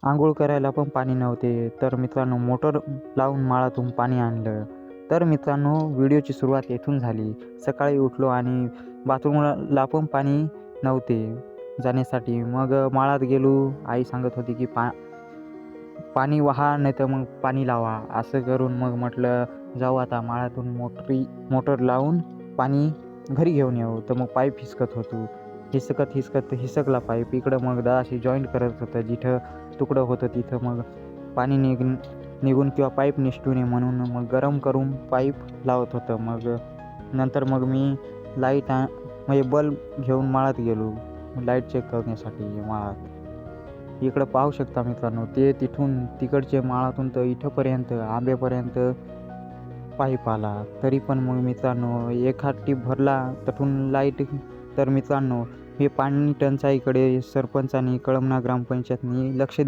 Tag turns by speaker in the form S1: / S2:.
S1: अंघोळ करायला पण पाणी नव्हते. तर मित्रांनो मोटर लावून माळातून पाणी आणलं. तर मित्रांनो व्हिडिओची सुरुवात येथून झाली. सकाळी उठलो आणि बाथरूमला पण पाणी नव्हते जाण्यासाठी. मग माळात गेलो. आई सांगत होती की पाणी वाहा नाही तर मग पाणी लावा. असं करून मग म्हटलं जाऊ आता माळातून मोटर लावून पाणी घरी घेऊन येऊ. तर मग पाईप हिसकत होतो. हिसकला पाईप. इकडं मग दादाशी जॉईंट करत होतं. जिथं तुकडं होतं तिथं मग पाणी निघून किंवा पाईप निसटू नये म्हणून मग गरम करून पाईप लावत होतं. मग नंतर मग मी लाईट म्हणजे बल्ब घेऊन माळात गेलो लाईट चेक करण्यासाठी माळात. इकडं पाहू शकता मित्रांनो ते तिकडचे माळातून तर इथंपर्यंत आंब्यापर्यंत पाईप आला. तरी पण मग मित्रांनो एखाद टीप भरला तिथून लाईट. तर मित्रांनो हे पाणी टंचाईकडे सरपंचांनी कळमना ग्रामपंचायतनी लक्ष